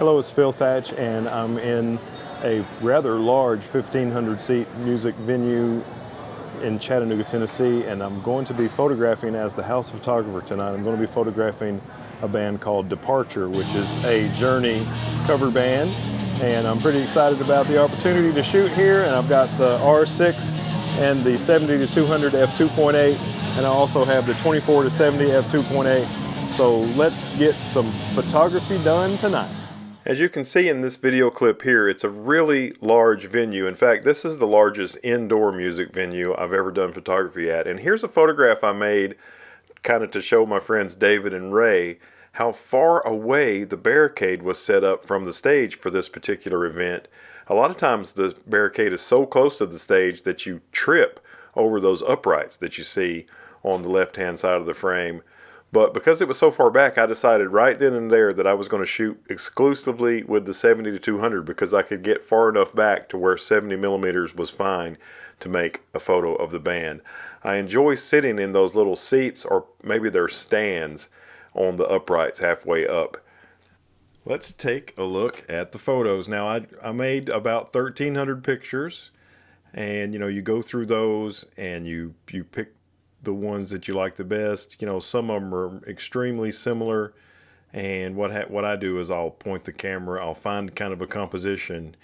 Hello, it's Phil Thatch, and I'm in a rather large 1,500-seat music venue in Chattanooga, Tennessee, and I'm going to be photographing as the house photographer tonight. I'm going to be photographing a band called Departure, which is a Journey cover band, and I'm pretty excited about the opportunity to shoot here. And I've got the R6 and the 70-200 f2.8, and I also have the 24-70 f2.8. So let's get some photography done tonight. As you can see in this video clip here, it's a really large venue. In fact, this is the largest indoor music venue I've ever done photography at. And here's a photograph I made kind of to show my friends David and Ray how far away the barricade was set up from the stage for this particular event. A lot of times the barricade is so close to the stage that you trip over those uprights that you see on the left-hand side of the frame. But because it was so far back, I decided right then and there that I was going to shoot exclusively with the 70-200 because I could get far enough back to where 70 millimeters was fine to make a photo of the band. I enjoy sitting in those little seats, or maybe they're stands, on the uprights halfway up. Let's take a look at the photos. Now, I made about 1,300 pictures, and you go through those and you pick the ones that you like the best. Some of them are extremely similar, and what I do is I'll point the camera, I'll find kind of a composition,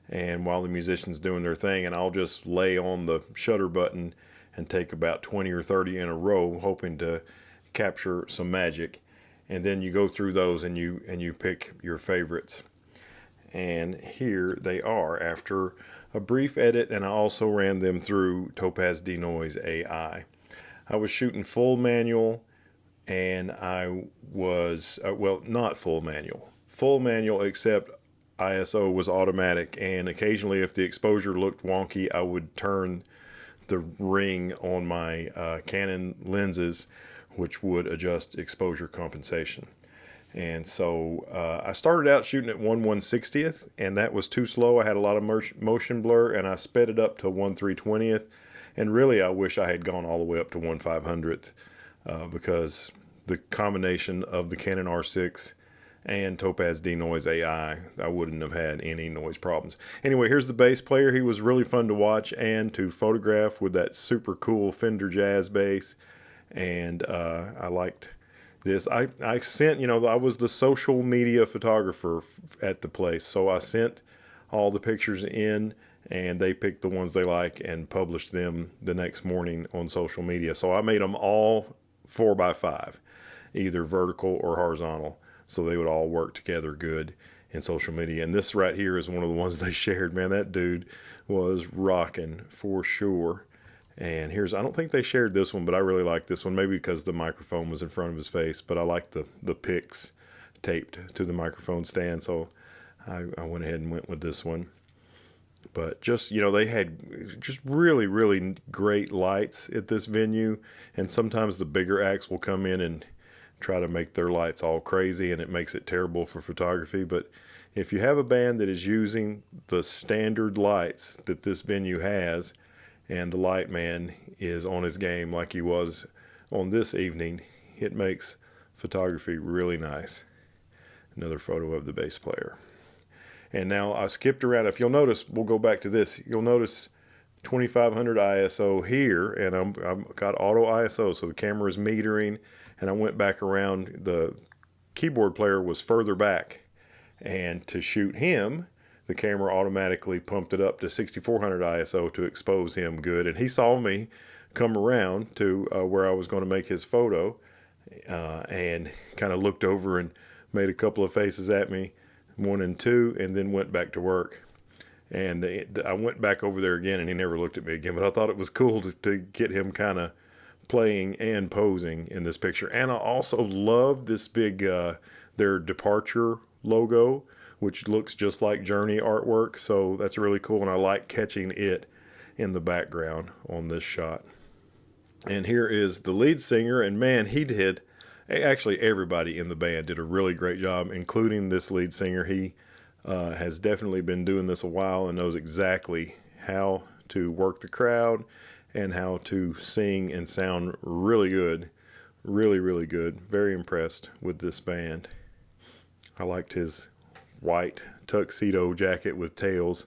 and while the musician's doing their thing, and I'll just lay on the shutter button and take about 20 or 30 in a row, hoping to capture some magic. And then you go through those and you pick your favorites. And here they are after a brief edit, and I also ran them through Topaz Denoise AI. I was shooting full manual, and I was, well, not full manual. Full manual, except ISO was automatic, and occasionally if the exposure looked wonky, I would turn the ring on my Canon lenses, which would adjust exposure compensation. And so I started out shooting at 1/160th, and that was too slow. I had a lot of motion blur, and I sped it up to 1/320th. And really, I wish I had gone all the way up to 1/500th because the combination of the Canon R6 and Topaz Denoise AI, I wouldn't have had any noise problems. Anyway, here's the bass player. He was really fun to watch and to photograph with that super cool Fender Jazz bass. And I liked this. I sent, I was the social media photographer at the place, so I sent all the pictures in, and they picked the ones they like and published them the next morning on social media. So I made them all 4x5, either vertical or horizontal, so they would all work together good in social media. And this right here is one of the ones they shared. Man, that dude was rocking for sure. And here's, I don't think they shared this one, but I really like this one, maybe because the microphone was in front of his face, but I like the pics taped to the microphone stand, so I went ahead and went with this one. But just, they had just really, really great lights at this venue, and sometimes the bigger acts will come in and try to make their lights all crazy, and it makes it terrible for photography. But if you have a band that is using the standard lights that this venue has, and the light man is on his game like he was on this evening, it makes photography really nice. Another photo of the bass player. And now I skipped around. If you'll notice, we'll go back to this. You'll notice 2500 ISO here, and I've got auto ISO, so the camera is metering, and I went back around. The keyboard player was further back, and to shoot him, the camera automatically pumped it up to 6400 ISO to expose him good. And he saw me come around to where I was going to make his photo, and kind of looked over and made a couple of faces at me, 1 and 2, and then went back to work. And I went back over there again, and he never looked at me again. But I thought it was cool to get him kind of playing and posing in this picture. And I also love this big, their Departure logo, which looks just like Journey artwork. So that's really cool, and I like catching it in the background on this shot. And here is the lead singer, and man, actually everybody in the band did a really great job, including this lead singer. He has definitely been doing this a while and knows exactly how to work the crowd and how to sing and sound really good. Really, really good. Very impressed with this band. I liked his white tuxedo jacket with tails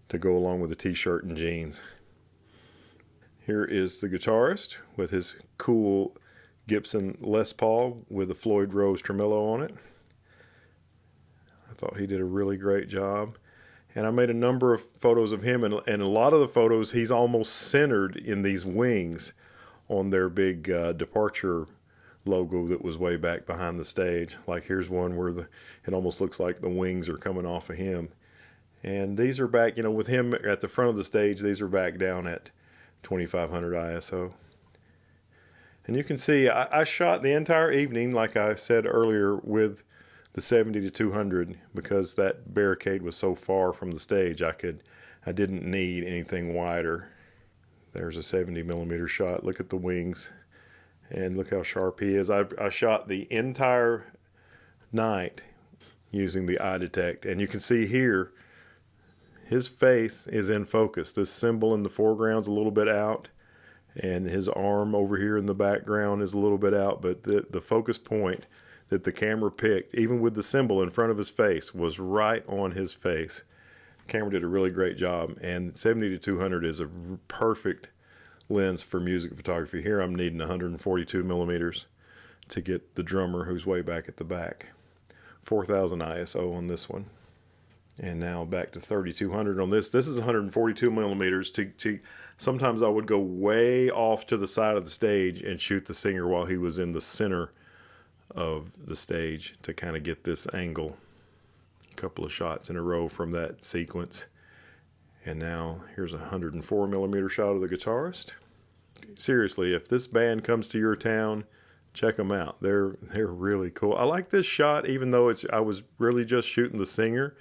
to go along with the t-shirt and jeans. Here is the guitarist with his cool Gibson Les Paul with a Floyd Rose tremolo on it. I thought he did a really great job. And I made a number of photos of him, and a lot of the photos he's almost centered in these wings on their big departure logo that was way back behind the stage. Like here's one where it almost looks like the wings are coming off of him. And these are back, with him at the front of the stage, these are back down at 2500 ISO. And you can see I shot the entire evening, like I said earlier, with the 70 to 200 because that barricade was so far from the stage. I didn't need anything wider. There's a 70 millimeter shot. Look at the wings and look how sharp he is. I shot the entire night using the eye detect, and you can see here his face is in focus. This symbol in the foreground's a little bit out, and his arm over here in the background is a little bit out, but the focus point that the camera picked, even with the symbol in front of his face, was right on his face. The camera did a really great job, and 70 to 200 is a perfect lens for music photography. Here I'm needing 142 millimeters to get the drummer who's way back at the back. 4000 ISO on this one. And now back to 3200 on this. This is 142 millimeters. Sometimes I would go way off to the side of the stage and shoot the singer while he was in the center of the stage to kind of get this angle. A couple of shots in a row from that sequence. And now here's a 104 millimeter shot of the guitarist. Seriously, if this band comes to your town, check them out. They're really cool. I like this shot, even though I was really just shooting the singer.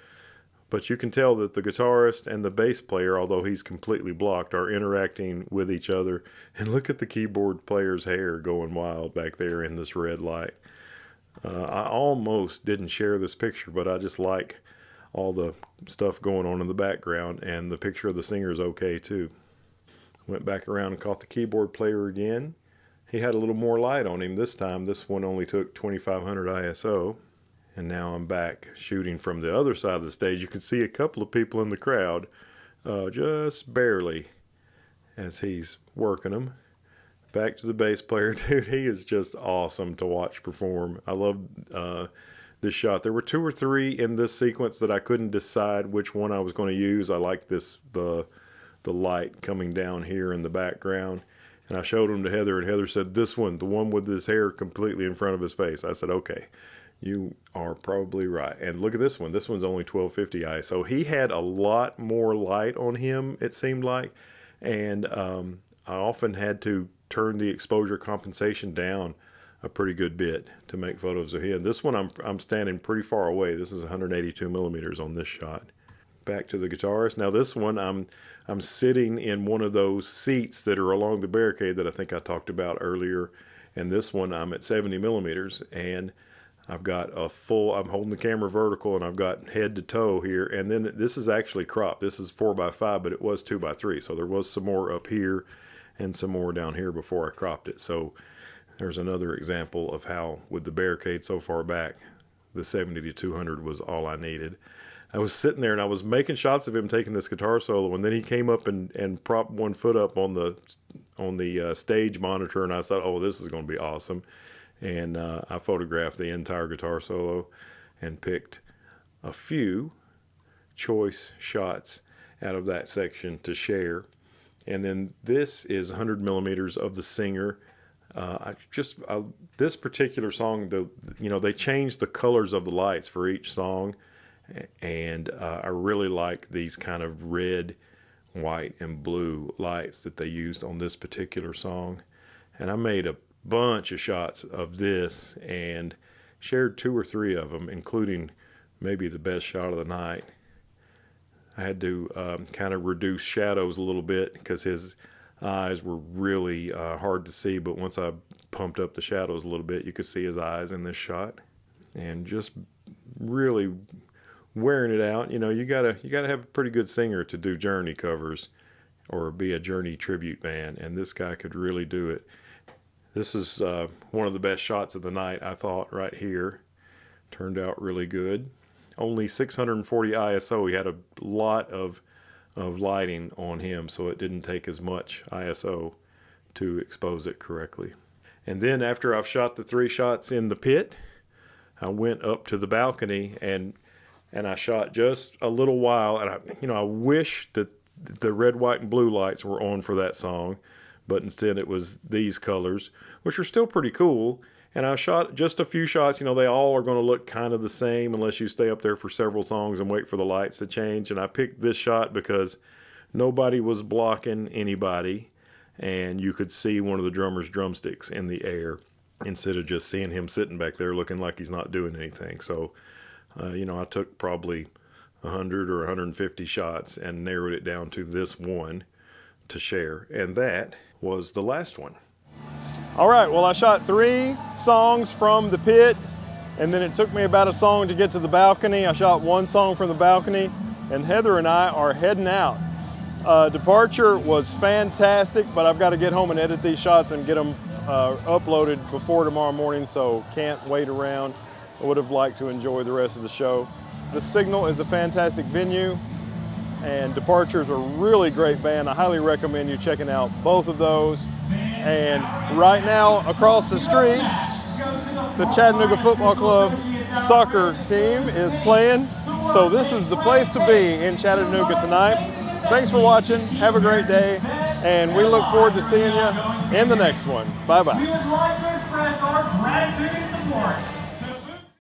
But you can tell that the guitarist and the bass player, although he's completely blocked, are interacting with each other. And look at the keyboard player's hair going wild back there in this red light. I almost didn't share this picture, but I just like all the stuff going on in the background, and the picture of the singer is okay too. Went back around and caught the keyboard player again. He had a little more light on him this time. This one only took 2500 ISO. And now I'm back shooting from the other side of the stage. You can see a couple of people in the crowd, just barely, as he's working them. Back to the bass player. Dude, he is just awesome to watch perform. I love this shot. There were 2 or 3 in this sequence that I couldn't decide which one I was going to use. I like the light coming down here in the background. And I showed them to Heather, and Heather said, this one, the one with his hair completely in front of his face. I said, okay. You are probably right. And look at this one. This one's only 1250 ISO. He had a lot more light on him, it seemed like. And I often had to turn the exposure compensation down a pretty good bit to make photos of him. This one I'm standing pretty far away. This is 182 millimeters on this shot. Back to the guitarist. Now this one I'm sitting in one of those seats that are along the barricade that I think I talked about earlier. And this one I'm at 70 millimeters, and I've got I'm holding the camera vertical, and I've got head to toe here. And then this is actually cropped. This is 4x5, but it was 2x3. So there was some more up here and some more down here before I cropped it. So there's another example of how, with the barricade so far back, the 70 to 200 was all I needed. I was sitting there and I was making shots of him taking this guitar solo, and then he came up and propped one foot up on the stage monitor, and I thought, oh, this is going to be awesome. And I photographed the entire guitar solo and picked a few choice shots out of that section to share. And then this is 100 millimeters of the singer. This particular song, they changed the colors of the lights for each song, and I really like these kind of red, white, and blue lights that they used on this particular song. And I made a bunch of shots of this and shared 2 or 3 of them, including maybe the best shot of the night. I had to kind of reduce shadows a little bit because his eyes were really hard to see, but once I pumped up the shadows a little bit, you could see his eyes in this shot. And just really wearing it out. You gotta have a pretty good singer to do Journey covers or be a Journey tribute band, and this guy could really do it. This is one of the best shots of the night, I thought, right here. Turned out really good. only 640 ISO. He had a lot of lighting on him, so it didn't take as much ISO to expose it correctly. And then after I've shot the 3 shots in the pit, I went up to the balcony and I shot just a little while. And I wish that the red, white, and blue lights were on for that song, but instead it was these colors, which are still pretty cool. And I shot just a few shots. They all are going to look kind of the same unless you stay up there for several songs and wait for the lights to change. And I picked this shot because nobody was blocking anybody, and you could see one of the drummer's drumsticks in the air instead of just seeing him sitting back there looking like he's not doing anything. So, I took probably 100 or 150 shots and narrowed it down to this one to share. And that was the last one. All right, well, I shot 3 songs from the pit, and then it took me about a song to get to the balcony. I shot 1 song from the balcony, and Heather and I are heading out. Departure was fantastic, but I've got to get home and edit these shots and get them uploaded before tomorrow morning, so can't wait around. I would have liked to enjoy the rest of the show. The Signal is a fantastic venue, and Departure is a really great band. I highly recommend you checking out both of those. And right now, across the street, the Chattanooga Football Club soccer team is playing. So this is the place to be in Chattanooga tonight. Thanks for watching. Have a great day. And we look forward to seeing you in the next one. Bye-bye. We would like to express our gratitude and support